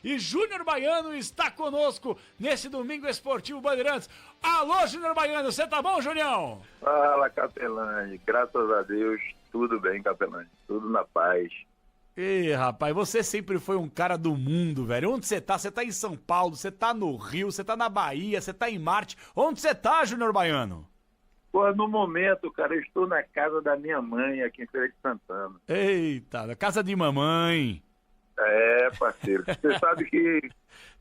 e Júnior Baiano está conosco nesse Domingo Esportivo Bandeirantes. Alô, Júnior Baiano, você tá bom, Junião? Fala, Capelani, graças a Deus, tudo bem, Capelani, tudo na paz. Ih, rapaz, você sempre foi um cara do mundo, velho. Onde você tá? Você tá em São Paulo, você tá no Rio, você tá na Bahia, você tá em Marte. Onde você tá, Júnior Baiano? Pô, no momento, cara, eu estou na casa da minha mãe aqui em Feira de Santana. Eita, na casa de mamãe. É, parceiro, você sabe que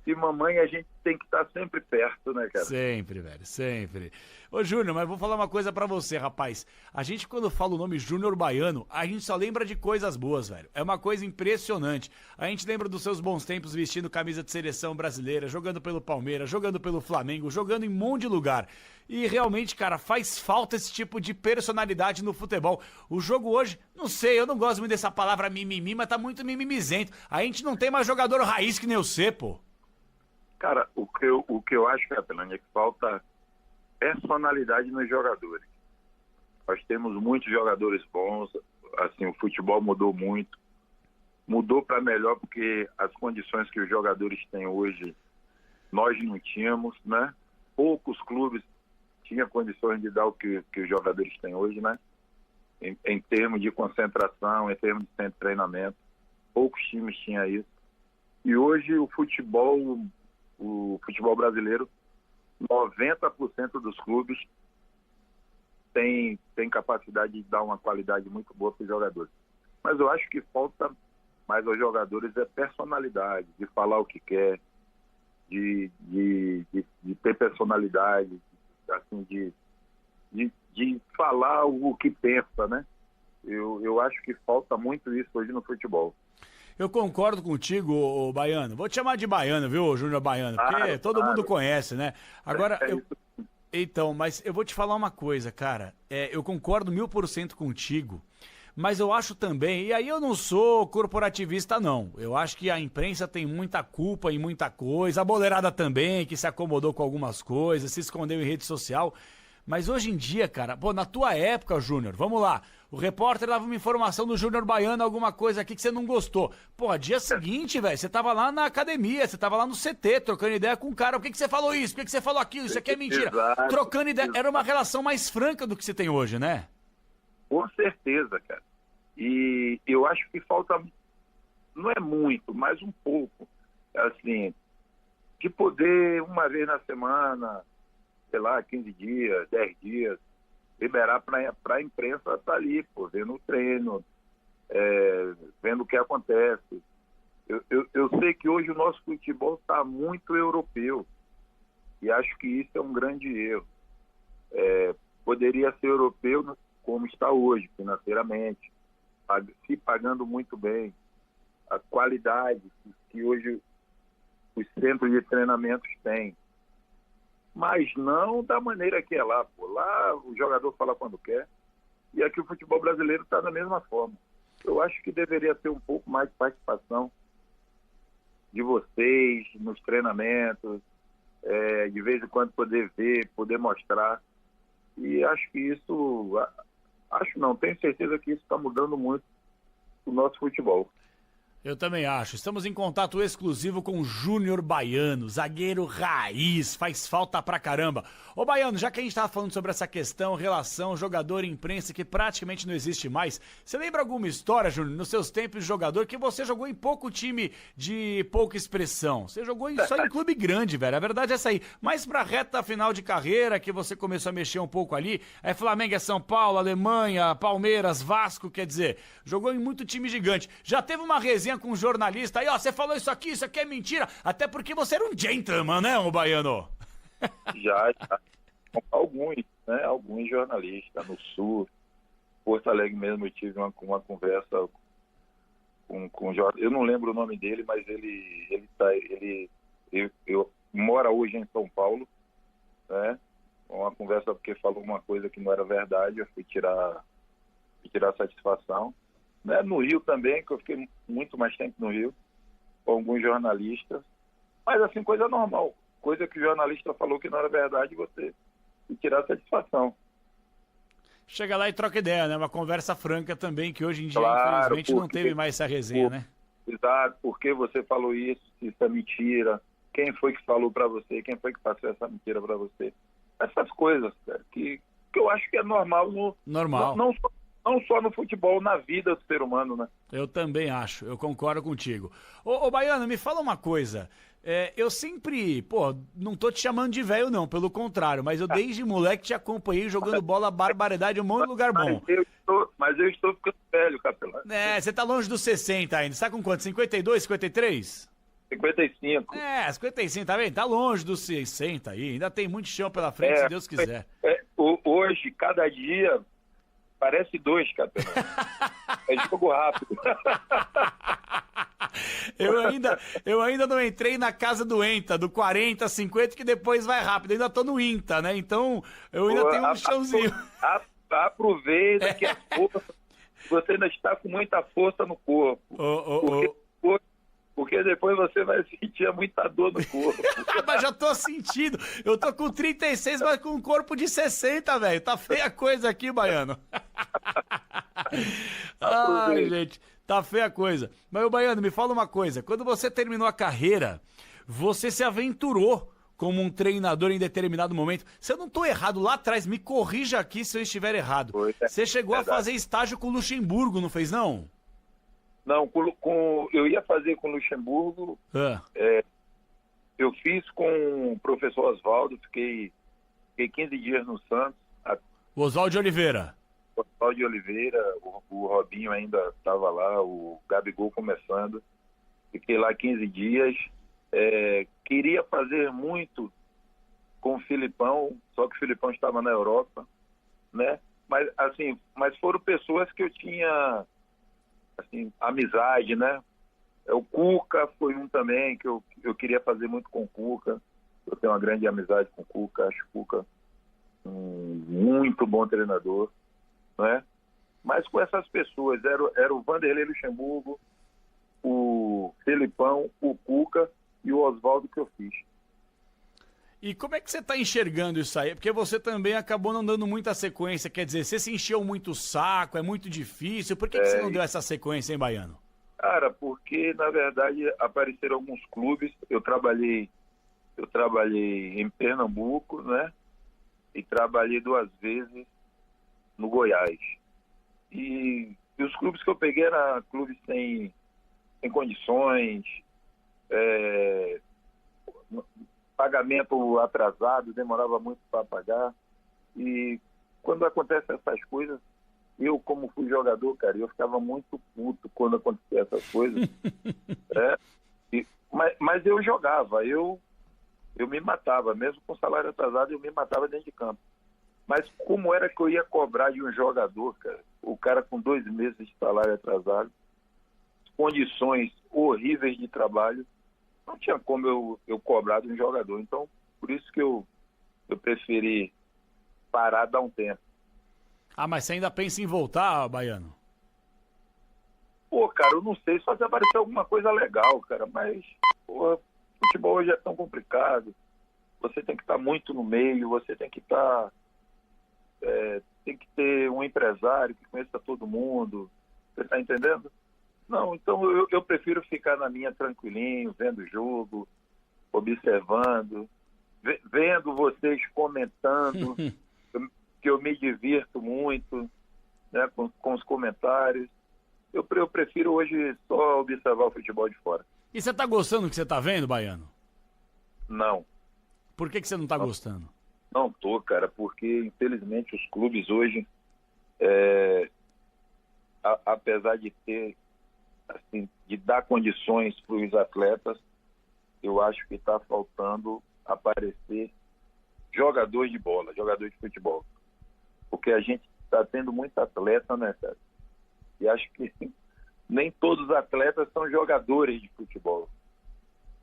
de mamãe a gente tem que estar sempre perto, né, cara? Sempre, velho, sempre. Ô, Júnior, mas vou falar uma coisa pra você, rapaz. A gente, quando fala o nome Júnior Baiano, a gente só lembra de coisas boas, velho. É uma coisa impressionante. A gente lembra dos seus bons tempos vestindo camisa de seleção brasileira, jogando pelo Palmeiras, jogando pelo Flamengo, jogando em um monte de lugar. E realmente, cara, faz falta esse tipo de personalidade no futebol. O jogo hoje, não sei, eu não gosto muito dessa palavra mimimi, mas tá muito mimimizento. A gente não tem mais jogador raiz que nem você, pô. Cara, o que eu acho, Capelani, é que falta personalidade nos jogadores. Nós temos muitos jogadores bons, assim, o futebol mudou muito. Mudou para melhor porque as condições que os jogadores têm hoje, nós não tínhamos, né? Poucos clubes tinham condições de dar o que os jogadores têm hoje, né? Em termos de concentração, em termos de treinamento. Poucos times tinham isso. E hoje o futebol brasileiro, 90% dos clubes tem capacidade de dar uma qualidade muito boa para os jogadores. Mas eu acho que falta mais aos jogadores é personalidade, de falar o que quer, de ter personalidade, assim, de falar o que pensa, né? Eu acho que falta muito isso hoje no futebol. Eu concordo contigo, ô Baiano. Vou te chamar de Baiano, viu, Júnior Baiano? Porque todo mundo conhece, né? Agora, então, mas eu vou te falar uma coisa, cara. Eu concordo 1000% contigo, mas eu acho também, e aí eu não sou corporativista, não. Eu acho que a imprensa tem muita culpa em muita coisa, a boleirada também, que se acomodou com algumas coisas, se escondeu em rede social. Mas hoje em dia, cara, pô, na tua época, Júnior, vamos lá, o repórter dava uma informação do Júnior Baiano, alguma coisa aqui que você não gostou. Pô, dia seguinte, velho, você tava lá na academia, você tava lá no CT, trocando ideia com o cara. Por que você falou isso? Por que você falou aquilo? Isso aqui é mentira. Exato, trocando ideia. exato. Era uma relação mais franca do que você tem hoje, né? Com certeza, cara. E eu acho que falta, não é muito, mas um pouco, assim, de poder uma vez na semana, sei lá, 15 dias, 10 dias, liberar para a imprensa estar ali, pô, vendo o treino, vendo o que acontece. Eu sei que hoje o nosso futebol está muito europeu e acho que isso é um grande erro. Poderia ser europeu como está hoje, financeiramente, se pagando muito bem, a qualidade que hoje os centros de treinamentos têm. Mas não da maneira que é lá, pô. Lá o jogador fala quando quer. E aqui o futebol brasileiro está da mesma forma. Eu acho que deveria ter um pouco mais de participação de vocês nos treinamentos, de vez em quando poder ver, poder mostrar. E acho que isso, tenho certeza que isso está mudando muito o nosso futebol. Eu também acho. Estamos em contato exclusivo com o Júnior Baiano, zagueiro raiz, faz falta pra caramba. Ô Baiano, já que a gente tava falando sobre essa questão, relação jogador-imprensa que praticamente não existe mais, você lembra alguma história, Júnior, nos seus tempos de jogador, que você jogou em pouco time de pouca expressão? Você jogou só em clube grande, velho, a verdade é essa aí. Mas pra reta final de carreira, que você começou a mexer um pouco ali, Flamengo, São Paulo, Alemanha, Palmeiras, Vasco, quer dizer, jogou em muito time gigante. Já teve uma resenha com um jornalista aí, ó, você falou isso aqui é mentira, até porque você era um gentleman, né, ô Baiano? Já. Alguns, né, alguns jornalistas no Sul, Porto Alegre mesmo, eu tive uma conversa com o jornalista, eu não lembro o nome dele, mas ele mora hoje em São Paulo, né, uma conversa porque falou uma coisa que não era verdade, eu fui tirar satisfação. No Rio também, que eu fiquei muito mais tempo no Rio, com alguns jornalistas, mas assim, coisa normal, coisa que o jornalista falou que não era verdade, você tirar satisfação. Chega lá e troca ideia, né? Uma conversa franca também, que hoje em dia, Claro, infelizmente, não teve mais essa resenha, né? Exato, por que você falou isso, se isso é mentira, quem foi que falou para você, quem foi que passou essa mentira para você. Essas coisas, cara, que eu acho que é normal, Normal. Não só no futebol, na vida do ser humano, né? Eu também acho, eu concordo contigo. Ô Baiano, me fala uma coisa. Eu sempre, pô, não tô te chamando de velho não, pelo contrário, mas eu desde moleque te acompanhei jogando bola barbaridade em um monte de lugar bom. Mas eu estou ficando velho, Capelão. Você tá longe dos 60 ainda, você tá com quanto? 52, 53? 55. 55, tá vendo? Tá longe dos 60 aí, ainda tem muito chão pela frente, se Deus quiser. Hoje, cada dia, parece 2, Capelão. É jogo rápido. Eu ainda não entrei na casa do ENTA, do 40, 50, que depois vai rápido. Eu ainda tô no INTA, né? Então, eu ainda tenho um chãozinho. Aproveita que a força, você ainda está com muita força no corpo. Porque depois você vai sentir muita dor no corpo. Mas já tô sentindo. Eu tô com 36, mas com um corpo de 60, velho. Tá feia a coisa aqui, Baiano. Ai, gente, tá feia a coisa. Mas, ô Baiano, me fala uma coisa. Quando você terminou a carreira, você se aventurou como um treinador em determinado momento. Se eu não tô errado lá atrás, me corrija aqui se eu estiver errado. Você chegou a fazer estágio com o Luxemburgo, não fez, não? Não, eu ia fazer com o Luxemburgo. Eu fiz com o professor Oswaldo, fiquei 15 dias no Santos. O Oswaldo de Oliveira. Oswaldo de Oliveira, o Robinho ainda estava lá, o Gabigol começando. Fiquei lá 15 dias. Queria fazer muito com o Filipão, só que o Filipão estava na Europa, né? Mas foram pessoas que eu tinha assim, amizade, né? O Cuca foi um também que eu queria fazer muito com o Cuca. Eu tenho uma grande amizade com o Cuca, acho o Cuca um muito bom treinador, né? Mas com essas pessoas, era o Vanderlei Luxemburgo, o Felipão, o Cuca e o Oswaldo que eu fiz. E como é que você está enxergando isso aí? Porque você também acabou não dando muita sequência, quer dizer, você se encheu muito o saco, é muito difícil. Por que você não deu essa sequência, hein, Baiano? Cara, porque, na verdade, apareceram alguns clubes. Eu trabalhei em Pernambuco, né? E trabalhei 2 vezes no Goiás. E os clubes que eu peguei eram clubes sem condições, pagamento atrasado, demorava muito para pagar. E quando acontecem essas coisas, eu, como fui jogador, cara, eu ficava muito puto quando acontecia essas coisas. Mas eu jogava, eu me matava, mesmo com salário atrasado, eu me matava dentro de campo. Mas como era que eu ia cobrar de um jogador, cara? O cara com 2 meses de salário atrasado, condições horríveis de trabalho, não tinha como eu cobrar de um jogador. Então, por isso que eu preferi parar, dar um tempo. Ah, mas você ainda pensa em voltar, Baiano? Pô, cara, eu não sei, só se aparecer alguma coisa legal, cara, mas futebol hoje é tão complicado. Você tem que estar muito no meio, você tem que estar... tem que ter um empresário que conheça todo mundo. Você tá entendendo? Não, então eu prefiro ficar na minha tranquilinho, vendo o jogo, observando, vendo vocês comentando, que eu me divirto muito, né, com os comentários. Eu prefiro hoje só observar o futebol de fora. E você tá gostando do que você tá vendo, Baiano? Não. Por que você não tá gostando? Não tô, cara, porque infelizmente os clubes hoje, apesar de ter, assim, de dar condições para os atletas, eu acho que está faltando aparecer jogadores de bola, jogadores de futebol. Porque a gente está tendo muito atleta, né, cara? E acho que nem todos os atletas são jogadores de futebol.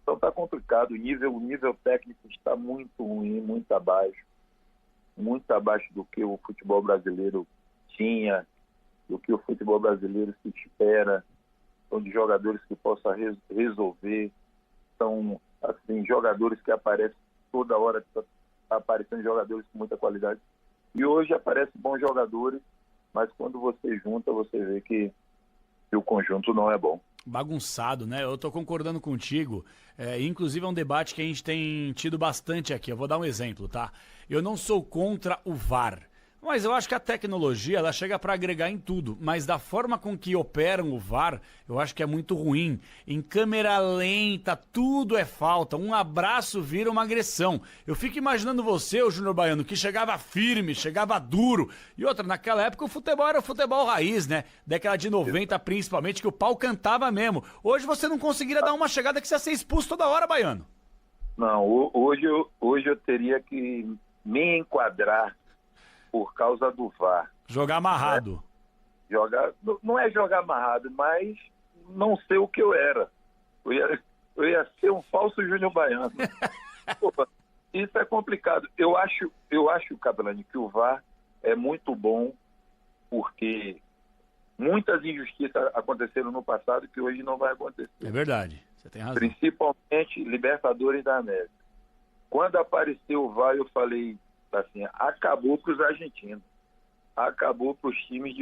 Então está complicado, o nível técnico está muito ruim, muito abaixo do que o futebol brasileiro tinha, do que o futebol brasileiro se espera. São de jogadores que possam resolver, são assim, jogadores que aparecem toda hora, tá aparecendo jogadores com muita qualidade. E hoje aparecem bons jogadores, mas quando você junta, você vê que o conjunto não é bom. bagunçado, né? Eu tô concordando contigo. Inclusive é um debate que a gente tem tido bastante aqui. Eu vou dar um exemplo, tá? Eu não sou contra o VAR. Mas eu acho que a tecnologia, ela chega para agregar em tudo. Mas da forma com que operam o VAR, eu acho que é muito ruim. Em câmera lenta, tudo é falta. Um abraço vira uma agressão. Eu fico imaginando você, o Júnior Baiano, que chegava firme, chegava duro. E outra, naquela época o futebol era o futebol raiz, né? Década de 90, principalmente, que o pau cantava mesmo. Hoje você não conseguiria dar uma chegada que você ia ser expulso toda hora, Baiano. Não, hoje eu teria que me enquadrar por causa do VAR. Jogar amarrado. Né? Não é jogar amarrado, mas não ser o que eu era. Eu ia ser um falso Júnior Baiano. Pô, isso é complicado. Eu acho, Capelani, que o VAR é muito bom porque muitas injustiças aconteceram no passado que hoje não vai acontecer. É verdade, você tem razão. Principalmente Libertadores da América. Quando apareceu o VAR, eu falei assim, acabou para os argentinos, acabou para os times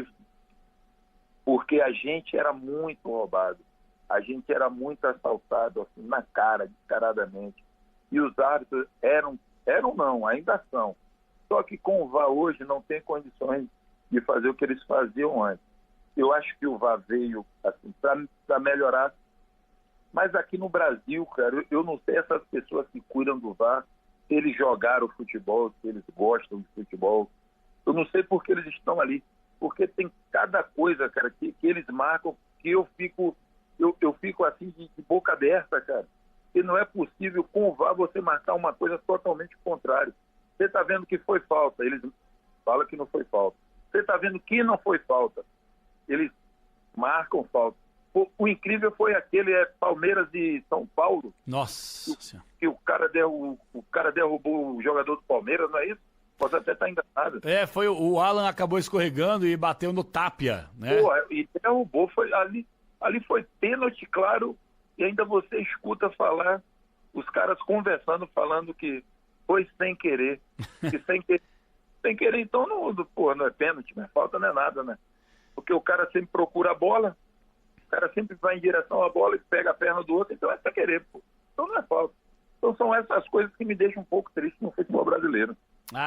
porque a gente era muito roubado, a gente era muito assaltado assim, na cara, descaradamente, e os árbitros ainda são, só que com o VAR hoje não tem condições de fazer o que eles faziam antes. Eu acho que o VAR veio assim, para melhorar, mas aqui no Brasil, cara, eu não sei essas pessoas que cuidam do VAR, se eles jogaram futebol, se eles gostam de futebol. Eu não sei por que eles estão ali. Porque tem cada coisa, cara, que eles marcam que eu fico assim de boca aberta, cara. E não é possível com o VAR você marcar uma coisa totalmente contrária. Você está vendo que foi falta, eles falam que não foi falta. Você está vendo que não foi falta, eles marcam falta. O incrível foi aquele Palmeiras de São Paulo. Nossa. Que o cara derrubou o jogador do Palmeiras, não é isso? Você até está enganado. Foi o Alan acabou escorregando e bateu no Tapia, né? Pô, e derrubou, ali foi pênalti, claro, e ainda você escuta falar, os caras conversando, falando que foi sem querer. Que sem querer, então não é pênalti, mas falta não é nada, né? Porque o cara sempre procura a bola, o cara sempre vai em direção à bola e pega a perna do outro, então é sem querer, pô. Então não é falta. Então são essas coisas que me deixam um pouco triste no futebol brasileiro.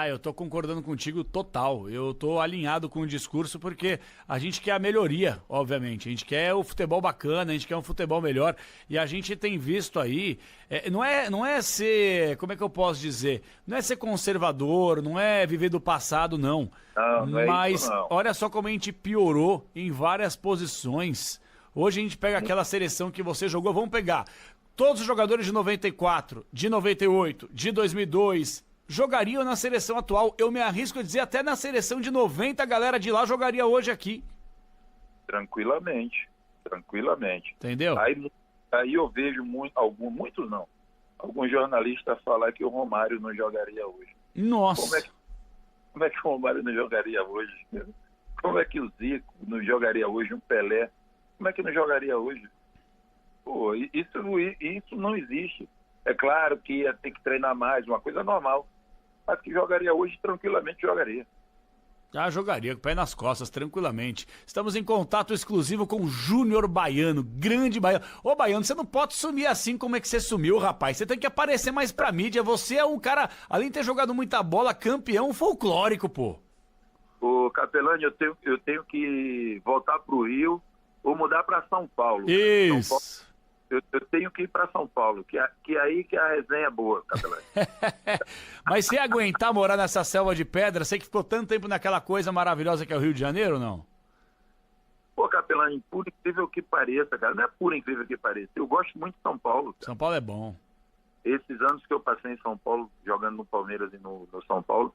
Eu tô concordando contigo total. Eu tô alinhado com o discurso porque a gente quer a melhoria, obviamente. A gente quer o futebol bacana, a gente quer um futebol melhor. E a gente tem visto aí, não é ser, como é que eu posso dizer? Não é ser conservador, não é viver do passado, não. Não é Mas isso, não. Olha só como a gente piorou em várias posições. Hoje a gente pega aquela seleção que você jogou, vamos pegar todos os jogadores de 94, de 98, de 2002... jogariam na seleção atual. Eu me arrisco a dizer até na seleção de 90 a galera de lá jogaria hoje aqui. Tranquilamente. Entendeu? Aí eu vejo alguns jornalistas falar que o Romário não jogaria hoje. Nossa. Como é que o Romário não jogaria hoje? Como é que o Zico não jogaria hoje? Um Pelé? Como é que não jogaria hoje? Pô, isso não existe. É claro que ia ter que treinar mais, uma coisa normal. Mas que jogaria hoje, tranquilamente jogaria. Jogaria com o pé nas costas, tranquilamente. Estamos em contato exclusivo com o Júnior Baiano, grande Baiano. Ô, Baiano, você não pode sumir assim como é que você sumiu, rapaz. Você tem que aparecer mais pra mídia. Você é um cara, além de ter jogado muita bola, campeão folclórico, pô. Ô, Capelani, eu tenho que voltar pro Rio ou mudar pra São Paulo. Isso. São Paulo. Eu tenho que ir para São Paulo, que aí que a resenha é boa, Capelani. Mas se aguentar morar nessa selva de pedra, você que ficou tanto tempo naquela coisa maravilhosa que é o Rio de Janeiro ou não? Pô, Capelani, por incrível que pareça, cara, não é por incrível que pareça, eu gosto muito de São Paulo. Cara. São Paulo é bom. Esses anos que eu passei em São Paulo, jogando no Palmeiras e no São Paulo,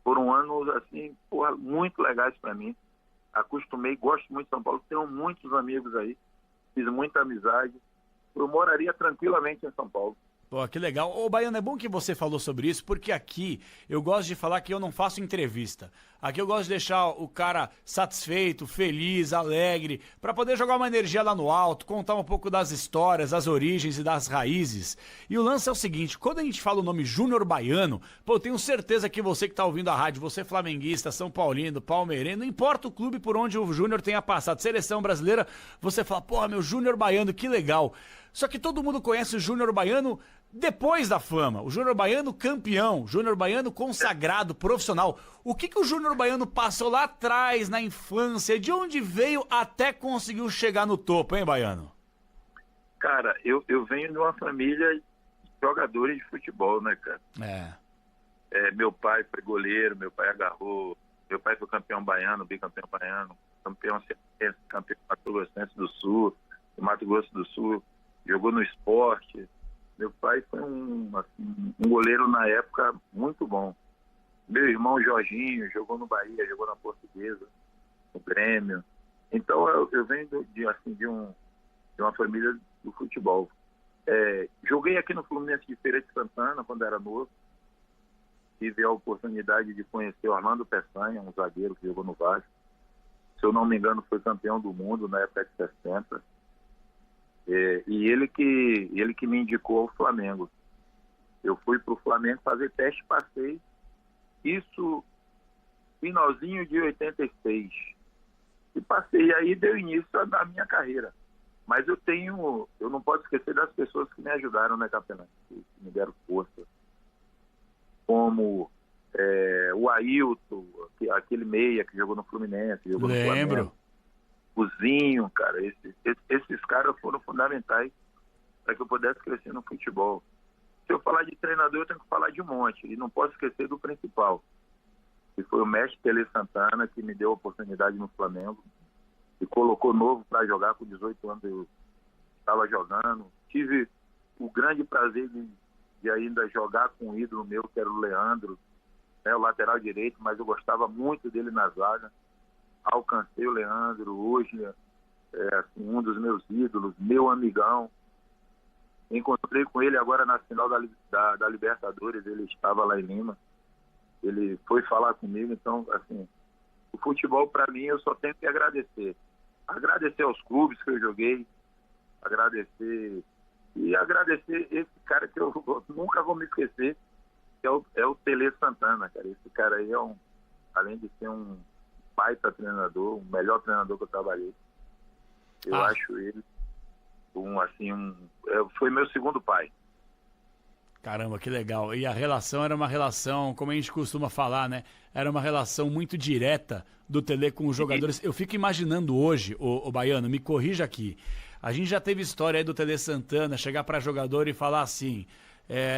foram anos, assim, porra, muito legais para mim. Acostumei, gosto muito de São Paulo, tenho muitos amigos aí, fiz muita amizade. Eu moraria tranquilamente em São Paulo. Pô, que legal. Ô, Baiano, é bom que você falou sobre isso, porque aqui eu gosto de falar que eu não faço entrevista. Aqui eu gosto de deixar o cara satisfeito, feliz, alegre, pra poder jogar uma energia lá no alto, contar um pouco das histórias, das origens e das raízes. E o lance é o seguinte, quando a gente fala o nome Júnior Baiano, pô, eu tenho certeza que você que tá ouvindo a rádio, você flamenguista, São Paulino, palmeirense, não importa o clube por onde o Júnior tenha passado, seleção brasileira, você fala, pô, meu Júnior Baiano, que legal. Só que todo mundo conhece o Júnior Baiano depois da fama. O Júnior Baiano campeão, Júnior Baiano consagrado, profissional. O que o Júnior Baiano passou lá atrás, na infância? De onde veio até conseguiu chegar no topo, hein, Baiano? Cara, eu venho de uma família de jogadores de futebol, né, cara? Meu pai foi goleiro, meu pai agarrou, meu pai foi campeão baiano, bicampeão baiano, campeão cearense, campeão Mato Grossense do Sul, do Mato Grosso do Sul, jogou no esporte. Meu pai foi um goleiro na época muito bom. Meu irmão Jorginho jogou no Bahia, jogou na Portuguesa, no Grêmio. Então eu venho de uma família do futebol. Joguei aqui no Fluminense de Feira de Santana quando era novo. Tive a oportunidade de conhecer o Orlando Peçanha, um zagueiro que jogou no Vasco. Se eu não me engano, foi campeão do mundo na época de 60. E ele que me indicou ao Flamengo. Eu fui para o Flamengo fazer teste, passei. Isso finalzinho de 86. E passei, aí deu início à minha carreira. Mas eu não posso esquecer das pessoas que me ajudaram, né, Capelão? Que me deram força. Como o Ailton, aquele meia que jogou no Fluminense, jogou no Flamengo. O Zinho, cara, esses caras foram fundamentais para que eu pudesse crescer no futebol. Se eu falar de treinador, eu tenho que falar de um monte. E não posso esquecer do principal, que foi o mestre Tele Santana, que me deu a oportunidade no Flamengo e colocou novo para jogar. Com 18 anos eu estava jogando. Tive o grande prazer de ainda jogar com um ídolo meu, que era o Leandro, né, o lateral direito, mas eu gostava muito dele na zaga. Alcancei o Leandro, hoje um dos meus ídolos, meu amigão. Encontrei com ele agora na final da Libertadores, ele estava lá em Lima. Ele foi falar comigo, então, assim, o futebol, para mim, eu só tenho que agradecer. Agradecer aos clubes que eu joguei, agradecer esse cara que eu nunca vou me esquecer, que é o Tele Santana, cara. Esse cara aí além de ser um baita treinador, o melhor treinador que eu trabalhei. Eu acho ele foi meu segundo pai. Caramba, que legal. E a relação era uma relação, como a gente costuma falar, né? Era uma relação muito direta do Tele com os jogadores. Eu fico imaginando hoje, o Baiano, me corrija aqui. A gente já teve história aí do Tele Santana chegar para jogador e falar assim: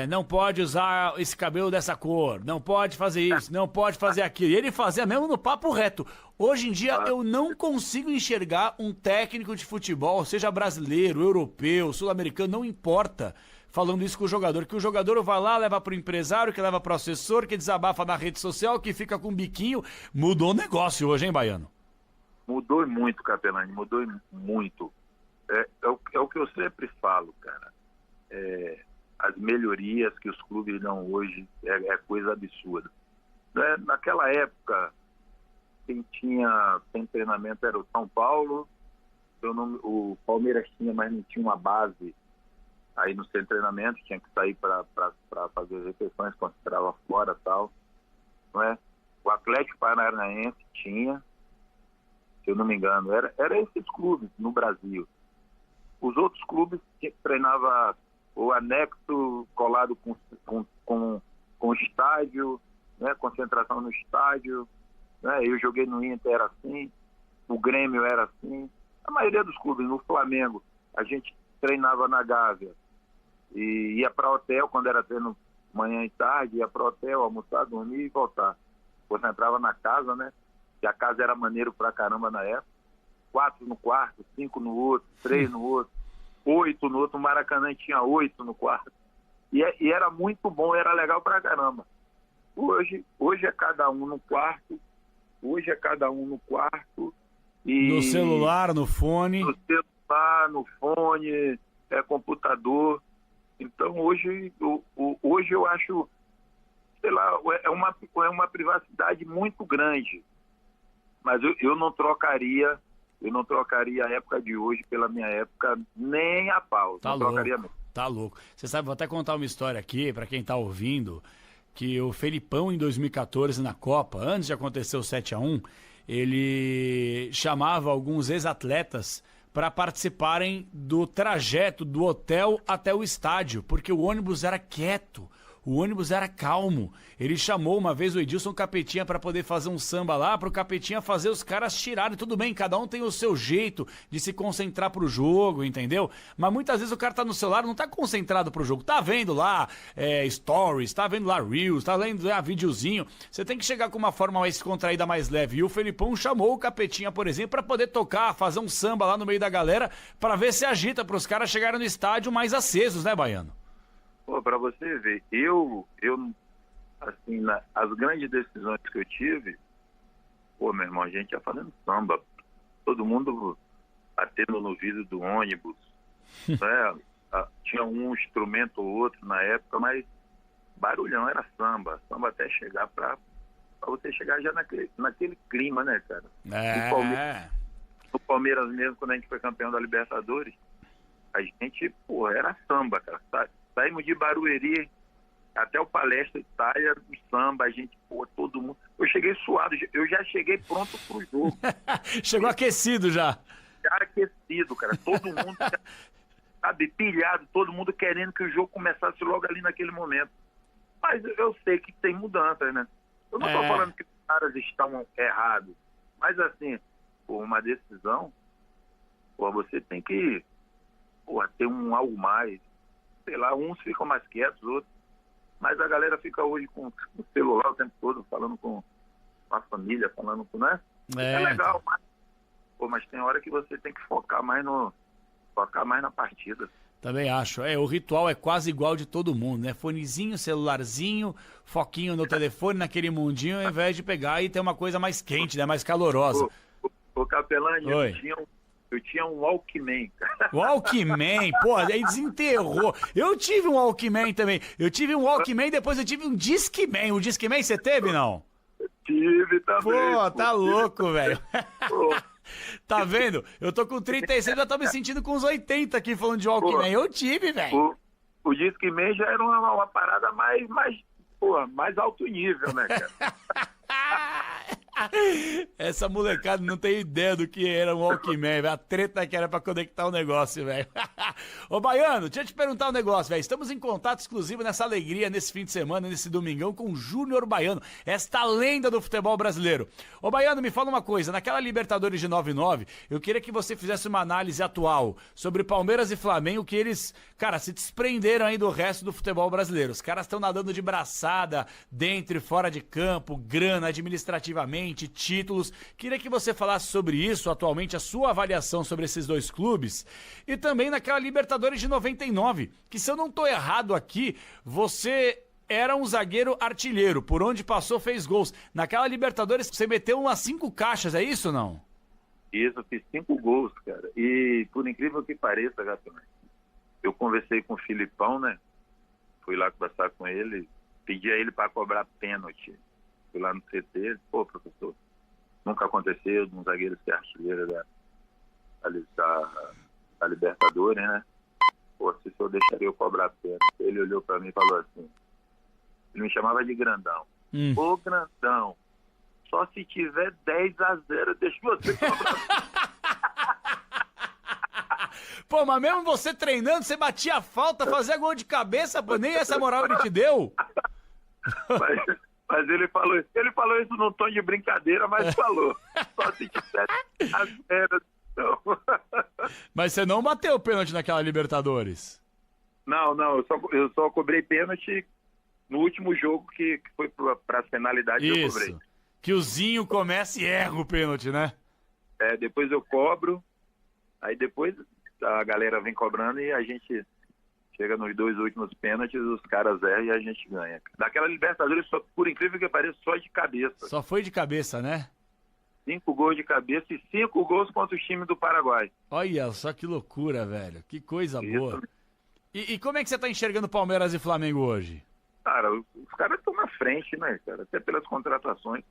não pode usar esse cabelo dessa cor, não pode fazer isso, não pode fazer aquilo. E ele fazia mesmo no papo reto. Hoje em dia eu não consigo enxergar um técnico de futebol, seja brasileiro, europeu, sul-americano, não importa, falando isso com o jogador, que o jogador vai lá, leva pro empresário, que leva pro assessor, que desabafa na rede social, que fica com um biquinho. Mudou o negócio hoje, hein, Baiano? Mudou muito, Capelani, mudou muito. É o que eu sempre falo, cara. As melhorias que os clubes dão hoje é coisa absurda. Naquela época, quem treinamento era o São Paulo, o Palmeiras tinha, mas não tinha uma base aí no seu treinamento, tinha que sair para fazer as refeições, considerava fora e tal. Não é? O Atlético Paranaense tinha, se eu não me engano, era esses clubes no Brasil. Os outros clubes treinavam o anexo colado com o estádio, né? Concentração no estádio, né? Eu joguei no Inter, era assim, o Grêmio era assim, a maioria dos clubes. No Flamengo a gente treinava na Gávea e ia para hotel, quando era treino manhã e tarde, ia para hotel, almoçar, dormir e voltar. Concentrava na casa, né? E a casa era maneiro pra caramba na época. 4 no quarto, 5 no outro, 3 no outro, 8 no outro. O Maracanã tinha 8 no quarto. E era muito bom, era legal pra caramba. Hoje é cada um no quarto. E no celular, no fone. No celular, no fone, computador. Então hoje eu acho, sei lá, é uma privacidade muito grande. Mas eu não trocaria a época de hoje pela minha época nem a pau. Tá não louco, trocaria mesmo. tá louco. Você sabe, vou até contar uma história aqui pra quem tá ouvindo, que o Felipão em 2014 na Copa, antes de acontecer o 7-1, ele chamava alguns ex-atletas para participarem do trajeto do hotel até o estádio, porque o ônibus era quieto. O ônibus era calmo. Ele chamou uma vez o Edilson Capetinha para poder fazer um samba lá, pro Capetinha fazer os caras tirarem. Tudo bem, cada um tem o seu jeito de se concentrar pro jogo, entendeu? Mas muitas vezes o cara tá no celular, não tá concentrado pro jogo. Tá vendo lá stories, tá vendo lá reels, tá vendo lá videozinho. Você tem que chegar com uma forma mais contraída, mais leve. E o Felipão chamou o Capetinha, por exemplo, para poder tocar, fazer um samba lá no meio da galera, para ver se agita pros caras chegarem no estádio mais acesos, né, Baiano? Pô, pra você ver, eu assim, as grandes decisões que eu tive, pô, meu irmão, a gente ia fazendo samba, todo mundo batendo no vidro do ônibus, né? Tinha um instrumento ou outro na época, mas barulhão, era samba até chegar pra você chegar já naquele clima, né, cara? No Palmeiras mesmo, quando a gente foi campeão da Libertadores, a gente, pô, era samba, cara, sabe? Saímos de Barueri até o Palestra Itália, no samba, a gente, pô, todo mundo. Eu cheguei suado, eu já cheguei pronto pro jogo. Chegou aquecido já. Já aquecido, cara. Todo mundo, sabe, pilhado, todo mundo querendo que o jogo começasse logo ali naquele momento. Mas eu sei que tem mudanças, né? Eu não tô falando que os caras estão errados. Mas assim, por uma decisão, pô, você tem que, pô, ter algo mais. Sei lá, uns ficam mais quietos, outros. Mas a galera fica hoje com o celular o tempo todo, falando com a família, falando com, né? É legal, mas tem hora que você tem que focar mais na partida. Também acho. O ritual é quase igual de todo mundo, né? Fonezinho, celularzinho, foquinho no telefone, naquele mundinho, ao invés de pegar e ter uma coisa mais quente, né? Mais calorosa. Ô Capelani, eu tinha um Walkman. Walkman? Pô, aí desenterrou. Eu tive um Walkman também. Eu tive um Walkman, depois eu tive um Discman. O Discman você teve, não? Tive também. Pô, tá louco, velho. Tá vendo? Eu tô com 36, já tô me sentindo com uns 80 aqui falando de Walkman. Eu tive, velho. O Discman já era uma parada mais alto nível, né, cara? Essa molecada não tem ideia do que era um Walkman, velho. A treta que era pra conectar o negócio, velho. Ô, Baiano, deixa eu te perguntar um negócio, velho. Estamos em contato exclusivo nessa alegria, nesse fim de semana, nesse domingão, com o Júnior Baiano, esta lenda do futebol brasileiro. Ô, Baiano, me fala uma coisa. Naquela Libertadores de 99, eu queria que você fizesse uma análise atual sobre Palmeiras e Flamengo, que eles, cara, se desprenderam aí do resto do futebol brasileiro. Os caras estão nadando de braçada, dentro e fora de campo, grana, administrativamente, títulos. Queria que você falasse sobre isso atualmente, a sua avaliação sobre esses dois clubes. E também naquela Libertadores de 99, que se eu não tô errado aqui, você era um zagueiro artilheiro, por onde passou fez gols. Naquela Libertadores você meteu umas 5 caixas, é isso ou não? Isso, eu fiz 5 gols, cara. E por incrível que pareça, Gatão, eu conversei com o Filipão, né? Fui lá conversar com ele, pedi a ele para cobrar pênalti. Fui lá no CT, pô, professor, nunca aconteceu de um zagueiro ser artilheiro da Libertadores, né? Pô, se o senhor deixaria eu cobrar pênalti. Ele olhou pra mim e falou assim, ele me chamava de grandão. Ô, grandão, só se tiver 10-0, deixa você cobrar. Pô, mas mesmo você treinando, você batia a falta, fazia gol de cabeça, pô, nem essa moral ele te deu? Mas ele falou isso num tom de brincadeira, mas falou. Só se tiver 10-0. Então. Mas você não bateu o pênalti naquela Libertadores? Não, eu só cobrei pênalti no último jogo que foi para as penalidades que eu cobrei. Que o Zinho começa e erra o pênalti, né? Depois eu cobro, aí depois a galera vem cobrando e a gente chega nos 2 últimos pênaltis, os caras erram e a gente ganha. Daquela Libertadores, por incrível que pareça, só de cabeça. Só foi de cabeça, né? 5 gols de cabeça e 5 gols contra o time do Paraguai. Olha só que loucura, velho. Que coisa boa. E como é que você tá enxergando Palmeiras e Flamengo hoje? Cara, os caras estão na frente, né, cara? Até pelas contratações.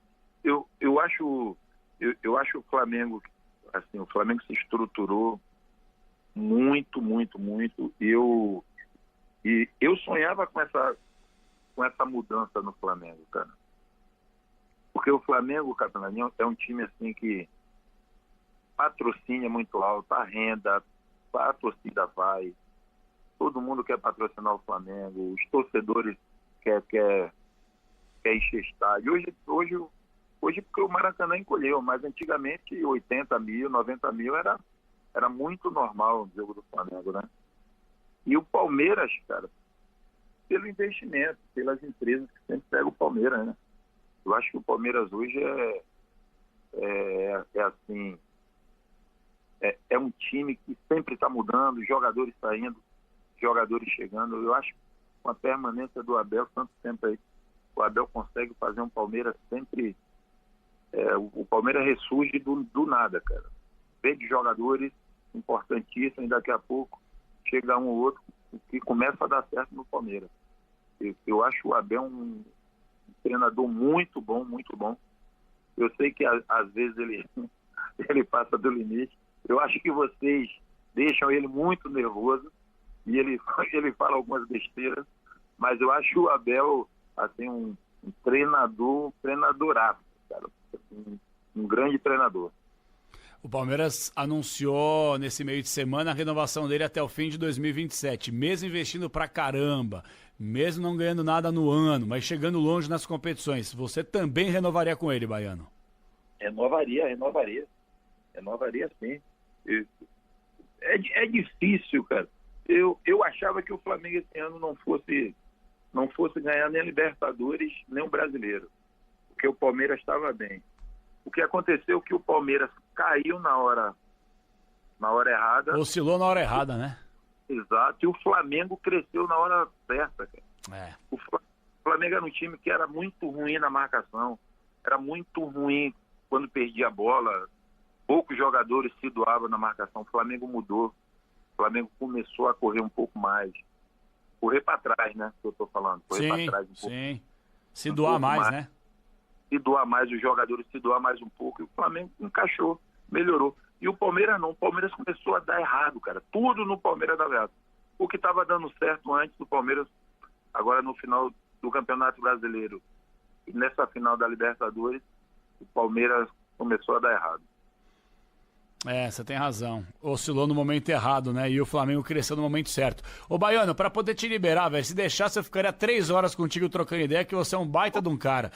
Eu acho o Flamengo, assim, o Flamengo se estruturou muito, muito, muito. E eu sonhava com essa mudança no Flamengo, cara. Porque o Flamengo, Capelaninho, é um time assim que patrocínio é muito alto, a renda, a torcida vai, todo mundo quer patrocinar o Flamengo, os torcedores quer encher estádio. Hoje porque o Maracanã encolheu, mas antigamente 80 mil, 90 mil era muito normal o jogo do Flamengo, né? E o Palmeiras, cara, pelo investimento, pelas empresas que sempre pegam o Palmeiras, né? Eu acho que o Palmeiras hoje assim, é um time que sempre está mudando, jogadores saindo, jogadores chegando. Eu acho que com a permanência do Abel, tanto tempo aí, o Abel consegue fazer um Palmeiras sempre... o Palmeiras ressurge do nada, cara. Vê de jogadores importantíssimos e daqui a pouco chega um ou outro que começa a dar certo no Palmeiras. Eu acho o Abel um treinador muito bom, muito bom. Eu sei que às vezes ele passa do limite. Eu acho que vocês deixam ele muito nervoso e ele fala algumas besteiras, mas eu acho o Abel assim, um treinadoraço, cara. Um grande treinador. O Palmeiras anunciou nesse meio de semana a renovação dele até o fim de 2027, mesmo investindo pra caramba, mesmo não ganhando nada no ano, mas chegando longe nas competições. Você também renovaria com ele, Baiano? Renovaria sim. É difícil, cara. Eu achava que o Flamengo esse ano não fosse ganhar nem a Libertadores, nem o Brasileiro, porque o Palmeiras estava bem. O que aconteceu é que o Palmeiras caiu na hora errada. Oscilou na hora errada, né? Exato. E o Flamengo cresceu na hora certa, cara. O Flamengo era um time que era muito ruim na marcação. Era muito ruim quando perdia a bola. Poucos jogadores se doavam na marcação. O Flamengo mudou. O Flamengo começou a correr um pouco mais. Correr para trás, né? Que eu tô falando. Correr para trás um pouco. Sim. Se doar mais, né? Se doar mais, os jogadores se doar mais um pouco, e o Flamengo encaixou, melhorou. E o Palmeiras não, o Palmeiras começou a dar errado, cara. Tudo no Palmeiras dava errado. O que estava dando certo antes do Palmeiras, agora no final do Campeonato Brasileiro e nessa final da Libertadores, o Palmeiras começou a dar errado. Você tem razão. Oscilou no momento errado, né? E o Flamengo cresceu no momento certo. Ô, Baiano, pra poder te liberar, velho, se deixasse eu ficaria 3 horas contigo trocando ideia, que você é um baita de um cara.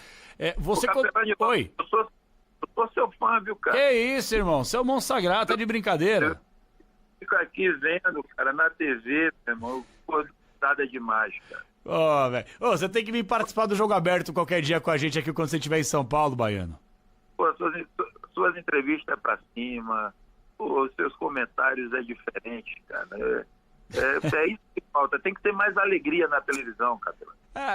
Oi? Eu sou seu fã, viu, cara? Que isso, irmão? Você é um monstro sagrado, tá de brincadeira. Eu fico aqui vendo, cara, na TV, meu irmão. Pô, nada demais, cara. Velho. Você tem que vir participar do Jogo Aberto qualquer dia com a gente aqui quando você estiver em São Paulo, Baiano. Pô, suas entrevistas é pra cima, os seus comentários é diferente, cara. É isso que falta. Tem que ter mais alegria na televisão, cara.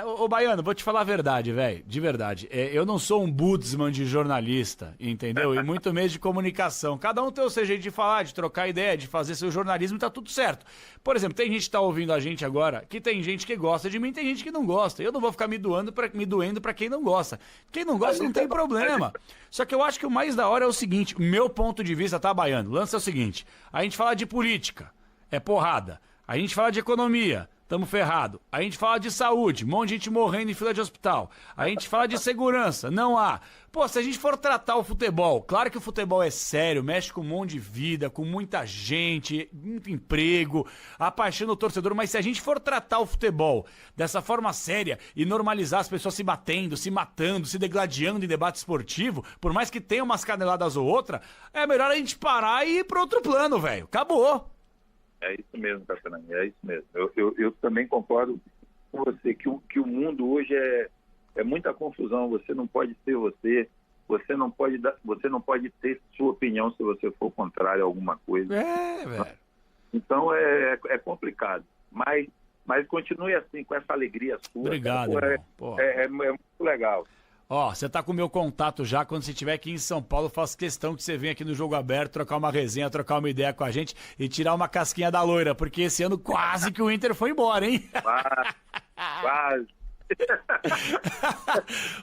Ô Baiano, vou te falar a verdade, velho. De verdade. Eu não sou um Budsman de jornalista, entendeu? E muito menos de comunicação. Cada um tem o seu jeito de falar, de trocar ideia, de fazer seu jornalismo, tá tudo certo. Por exemplo, tem gente que tá ouvindo a gente agora, que tem gente que gosta de mim, tem gente que não gosta. Eu não vou ficar me doendo pra quem não gosta. Quem não gosta não tem problema. Só que eu acho que o mais da hora é o seguinte, meu ponto de vista, tá, Baiano? O lance é o seguinte, a gente fala de política, é porrada. A gente fala de economia, tamo ferrado. A gente fala de saúde, um monte de gente morrendo em fila de hospital. A gente fala de segurança, não há. Pô, se a gente for tratar o futebol, claro que o futebol é sério, mexe com um monte de vida, com muita gente, muito emprego, a paixão do torcedor, mas se a gente for tratar o futebol dessa forma séria e normalizar as pessoas se batendo, se matando, se degladiando em debate esportivo, por mais que tenha umas caneladas ou outra, é melhor a gente parar e ir pro outro plano, velho. Acabou. É isso mesmo, Castanha, é isso mesmo. Eu também concordo com você que o mundo hoje é muita confusão. Você não pode ser você não pode ter sua opinião se você for contrário a alguma coisa. Velho. Então é complicado. Mas continue assim, com essa alegria sua. Obrigado, é muito legal. Ó, você tá com o meu contato já. Quando você estiver aqui em São Paulo, eu faço questão que você venha aqui no Jogo Aberto, trocar uma resenha, trocar uma ideia com a gente e tirar uma casquinha da loira, porque esse ano quase que o Inter foi embora, hein? Quase.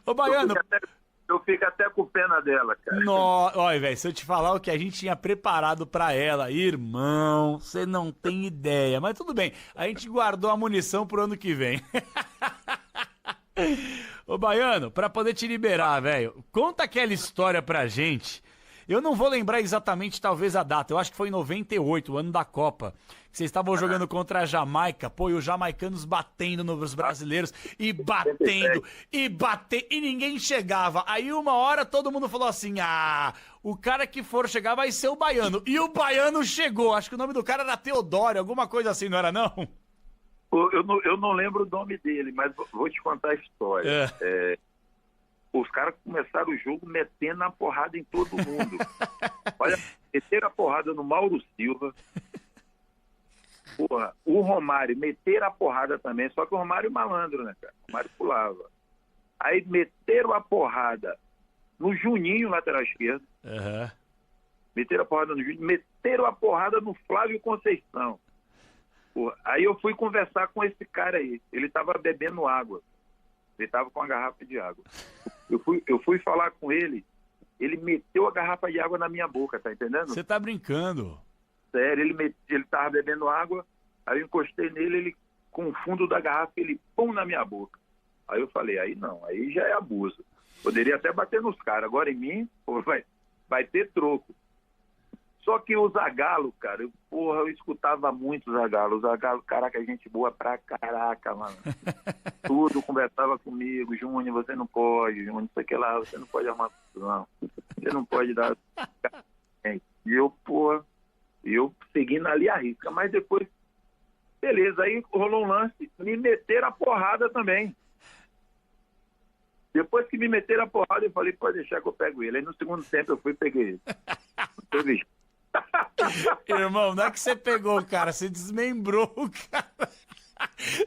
Ô, Baiano... Eu fico até com pena dela, cara. Olha, velho, se eu te falar o que a gente tinha preparado pra ela, irmão, você não tem ideia. Mas tudo bem, a gente guardou a munição pro ano que vem. Ô, Baiano, pra poder te liberar, velho, conta aquela história pra gente. Eu não vou lembrar exatamente, talvez, a data. Eu acho que foi em 98, o ano da Copa. Vocês estavam jogando contra a Jamaica, pô, e os jamaicanos batendo nos brasileiros, e batendo, e ninguém chegava. Aí uma hora todo mundo falou assim, o cara que for chegar vai ser o Baiano. E o Baiano chegou, acho que o nome do cara era Teodoro, alguma coisa assim, não era não? Eu não lembro o nome dele, mas vou te contar a história. Os caras começaram o jogo metendo a porrada em todo mundo. Olha, meteram a porrada no Mauro Silva. Porra, o Romário, meteram a porrada também, só que o Romário malandro, né, cara? O Romário pulava. Aí meteram a porrada no Juninho, lateral esquerdo. Uhum. Meteram a porrada no Juninho, meteram a porrada no Flávio Conceição. Porra, aí eu fui conversar com esse cara aí. Ele tava bebendo água. Ele tava com uma garrafa de água. Eu fui falar com ele, ele meteu a garrafa de água na minha boca, tá entendendo? Você tá brincando. Sério, ele tava bebendo água, aí eu encostei nele, ele com o fundo da garrafa, ele pum na minha boca. Aí eu falei, aí não, aí já é abuso. Poderia até bater nos caras, agora em mim, pô, vai ter troco. Só que o Zagallo, cara, eu escutava muito o Zagallo, caraca, gente boa pra caraca, mano. Tudo conversava comigo, Júnior, você não pode, Júnior, não sei o que lá, você não pode arrumar não, você não pode dar... E eu seguindo ali a risca, mas depois, beleza, aí rolou um lance, me meteram a porrada também. Depois que me meteram a porrada, eu falei, pode deixar que eu pego ele. Aí no segundo tempo eu fui e peguei ele. Não teve... Irmão, não é que você pegou, cara, você desmembrou o cara.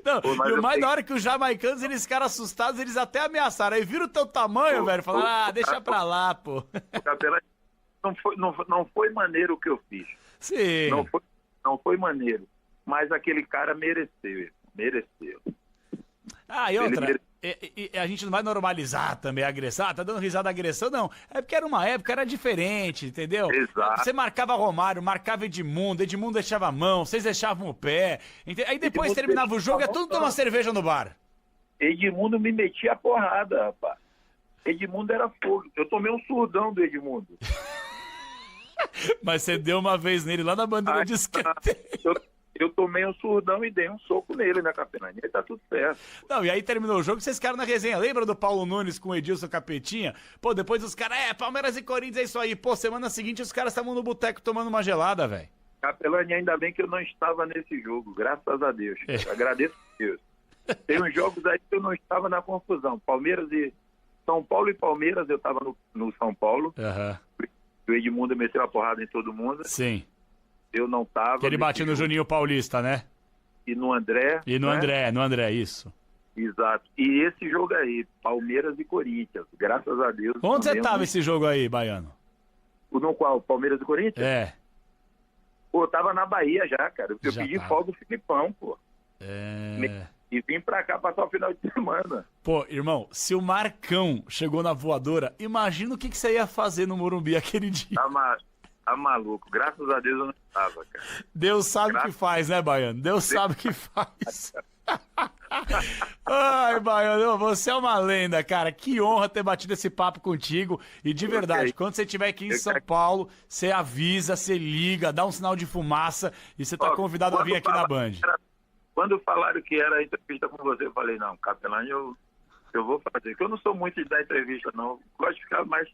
Não, pô, e o mais da hora que os jamaicanos, eles ficaram assustados, eles até ameaçaram. Aí viram o teu tamanho, velho, falaram, deixa pra lá, pô. Não foi maneiro o que eu fiz. Sim. Não foi maneiro. Mas aquele cara mereceu. E outra, a gente não vai normalizar também a agressão. Tá dando risada da agressão, não. É porque era uma época, era diferente, entendeu? Exato. Você marcava Romário, marcava Edmundo deixava a mão, vocês deixavam o pé. Aí depois Edmundo terminava o jogo, tudo tomar cerveja no bar. Edmundo me metia a porrada, rapaz. Edmundo era fogo. Eu tomei um surdão do Edmundo. Mas você deu uma vez nele lá na bandeira de escanteio. Eu tomei um surdão e dei um soco nele na capitania, tá tudo certo. Não, e aí terminou o jogo, vocês ficaram na resenha. Lembra do Paulo Nunes com o Edilson Capetinha? Pô, depois os caras, Palmeiras e Corinthians, é isso aí. Pô, semana seguinte os caras estavam no boteco tomando uma gelada, velho. Capelani, ainda bem que eu não estava nesse jogo, graças a Deus. Agradeço a Deus. Tem uns jogos aí que eu não estava na confusão. Palmeiras e... São Paulo e Palmeiras, eu estava no São Paulo. Uhum. O Edmundo meteu a porrada em todo mundo. Sim. Eu não tava. Que ele batia no Juninho Paulista, né? E no André. E no André, isso. Exato. E esse jogo aí, Palmeiras e Corinthians, graças a Deus. Onde você tava esse jogo aí, Baiano? No qual? Palmeiras e Corinthians? É. Pô, eu tava na Bahia já, cara. Eu pedi folga do Filipão, pô. E vim pra cá passar o final de semana. Pô, irmão, se o Marcão chegou na voadora, imagina o que você ia fazer no Morumbi aquele dia. Tá maluco. Graças a Deus eu não estava, cara. Deus sabe o que faz, né, Baiano? Deus sabe o que faz. Ai, Baiano, você é uma lenda, cara. Que honra ter batido esse papo contigo. E de verdade, quando você estiver aqui em São Paulo, você avisa, você liga, dá um sinal de fumaça e você tá convidado a vir aqui na Band. Quando falaram que era entrevista com você, eu falei, não, Capelani, eu vou fazer. Porque eu não sou muito de dar entrevista, não. Gosto de ficar mais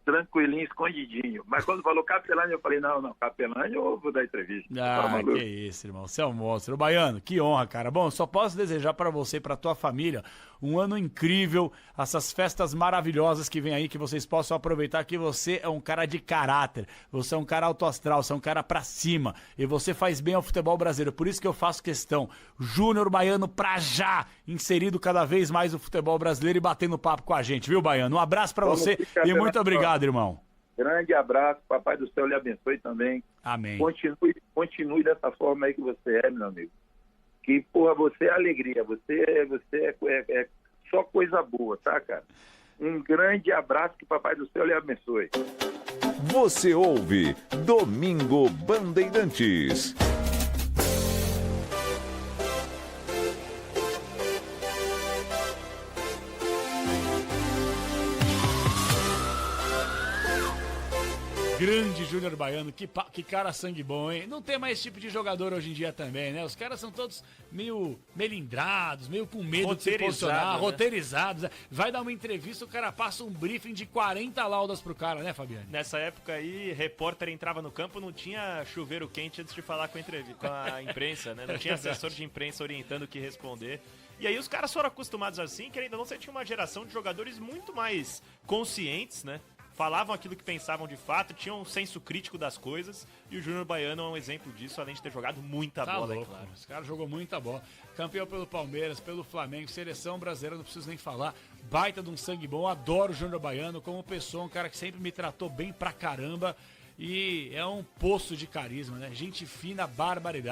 tranquilinho, escondidinho. Mas quando falou Capelândia, eu falei, não, Capelândia eu vou dar entrevista. Ah, que isso, irmão. Você é um monstro. Baiano, que honra, cara. Bom, só posso desejar pra você e pra tua família um ano incrível, essas festas maravilhosas que vem aí, que vocês possam aproveitar, que você é um cara de caráter, você é um cara alto astral, você é um cara pra cima, e você faz bem ao futebol brasileiro. Por isso que eu faço questão. Júnior Baiano pra já, inserido cada vez mais no futebol brasileiro e batendo papo com a gente, viu, Baiano? Um abraço pra você e muito obrigado, irmão. Grande abraço, papai do céu lhe abençoe também. Amém. Continue dessa forma aí que você é, meu amigo. Que, porra, você é alegria, você é só coisa boa, tá, cara? Um grande abraço, que o papai do céu lhe abençoe. Você ouve Domingo Bandeirantes. Grande Júnior Baiano, que cara sangue bom, hein? Não tem mais esse tipo de jogador hoje em dia também, né? Os caras são todos meio melindrados, meio com medo de se posicionar, né? Roteirizados. Vai dar uma entrevista, o cara passa um briefing de 40 laudas pro cara, né, Fabiano? Nessa época aí, repórter entrava no campo, não tinha chuveiro quente antes de falar com a imprensa, né? Não tinha assessor de imprensa orientando o que responder. E aí os caras foram acostumados assim, querendo ou não, você tinha uma geração de jogadores muito mais conscientes, né? Falavam aquilo que pensavam de fato, tinham um senso crítico das coisas, e o Júnior Baiano é um exemplo disso, além de ter jogado muita bola, louco, é claro. Esse cara jogou muita bola. Campeão pelo Palmeiras, pelo Flamengo, seleção brasileira, não preciso nem falar. Baita de um sangue bom, adoro o Júnior Baiano como pessoa, um cara que sempre me tratou bem pra caramba, e é um poço de carisma, né? Gente fina, barbaridade.